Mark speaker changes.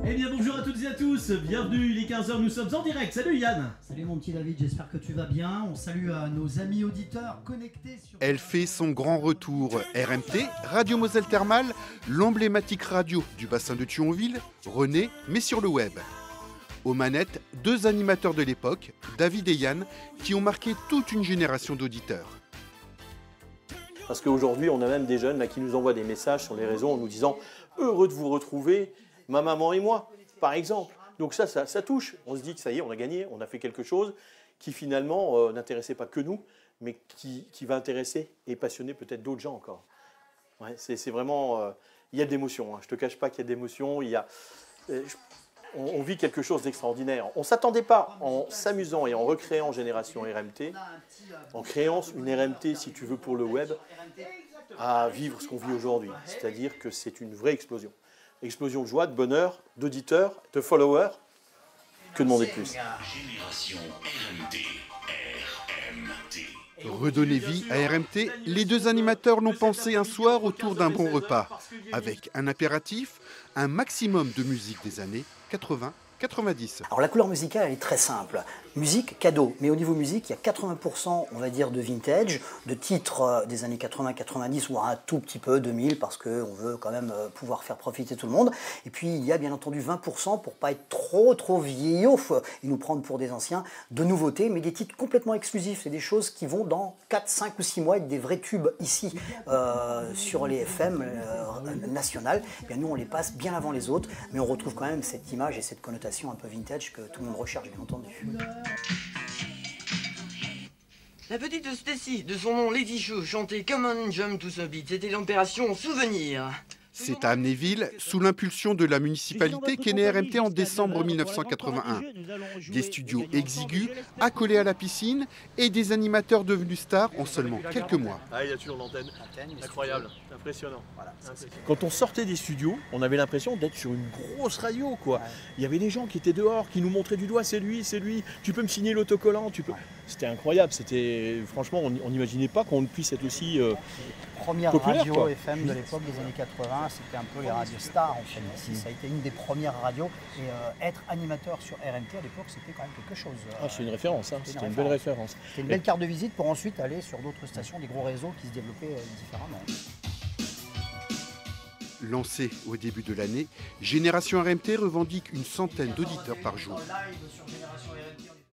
Speaker 1: Eh bien bonjour à toutes et à tous, bienvenue, il est 15h, nous sommes en direct, salut Yann.
Speaker 2: Salut mon petit David, j'espère que tu vas bien, on salue nos amis auditeurs connectés sur...
Speaker 3: Elle fait son grand retour, RMT, Radio Moselle Thermale, l'emblématique radio du bassin de Thionville, renaît mais sur le web. Aux manettes, deux animateurs de l'époque, David et Yann, qui ont marqué toute une génération d'auditeurs.
Speaker 4: Parce qu'aujourd'hui, on a même des jeunes là, qui nous envoient des messages sur les réseaux en nous disant « Heureux de vous retrouver, ma maman et moi », par exemple. Donc ça touche. On se dit que ça y est, on a gagné, on a fait quelque chose qui finalement n'intéressait pas que nous, mais qui va intéresser et passionner peut-être d'autres gens encore. Ouais, c'est vraiment... il y a de l'émotion, hein. Je ne te cache pas qu'il y a de l'émotion. On vit quelque chose d'extraordinaire. On ne s'attendait pas, en s'amusant et en recréant Génération RMT, en créant une RMT, si tu veux, pour le web, à vivre ce qu'on vit aujourd'hui. C'est-à-dire que c'est une vraie explosion. Explosion de joie, de bonheur, d'auditeurs, de followers. Que demander de plus?
Speaker 5: Génération RMT.
Speaker 3: Redonner vie à RMT, les deux animateurs l'ont pensé un soir autour d'un bon repas, avec un impératif, un maximum de musique des années 80-90.
Speaker 2: Alors la couleur musicale, elle est très simple. Musique, cadeau. Mais au niveau musique, il y a 80%, on va dire, de vintage, de titres des années 80-90, ou un tout petit peu 2000, parce qu'on veut quand même pouvoir faire profiter tout le monde. Et puis, il y a bien entendu 20%, pour pas être trop vieillot, et nous prendre pour des anciens, de nouveautés, mais des titres complètement exclusifs. C'est des choses qui vont dans 4, 5 ou 6 mois être des vrais tubes ici, sur les FM nationales. Et bien, nous, on les passe bien avant les autres, mais on retrouve quand même cette image et cette connotation un peu vintage que tout le monde recherche, bien entendu.
Speaker 6: La petite Stacy, de son nom Lady Show, chantait Come on Jump to the Beat. C'était l'opération Souvenir.
Speaker 3: C'est à Amnéville, sous l'impulsion de la municipalité, qu'est né RMT en décembre 1981. Des studios exigus, accolés à la piscine, et des animateurs devenus stars en seulement quelques mois.
Speaker 4: Ah, il y a toujours l'antenne. Incroyable, impressionnant. Quand on sortait des studios, on avait l'impression d'être sur une grosse radio, quoi. Il y avait des gens qui étaient dehors, qui nous montraient du doigt, c'est lui, tu peux me signer l'autocollant, tu peux... C'était incroyable, franchement, on n'imaginait pas qu'on puisse être aussi
Speaker 2: Première
Speaker 4: populaire,
Speaker 2: radio
Speaker 4: quoi.
Speaker 2: FM de l'époque des années 80, c'était un peu les radios stars en fait. Ici, ça a été une des premières radios et être animateur sur RMT à l'époque, c'était quand même quelque chose.
Speaker 4: Ah, c'est une référence, hein. C'était une belle référence.
Speaker 2: C'était une belle carte de visite pour ensuite aller sur d'autres stations, des gros réseaux qui se développaient différemment.
Speaker 3: Lancé au début de l'année, Génération RMT revendique une centaine d'auditeurs par jour.
Speaker 2: Live sur Génération RMT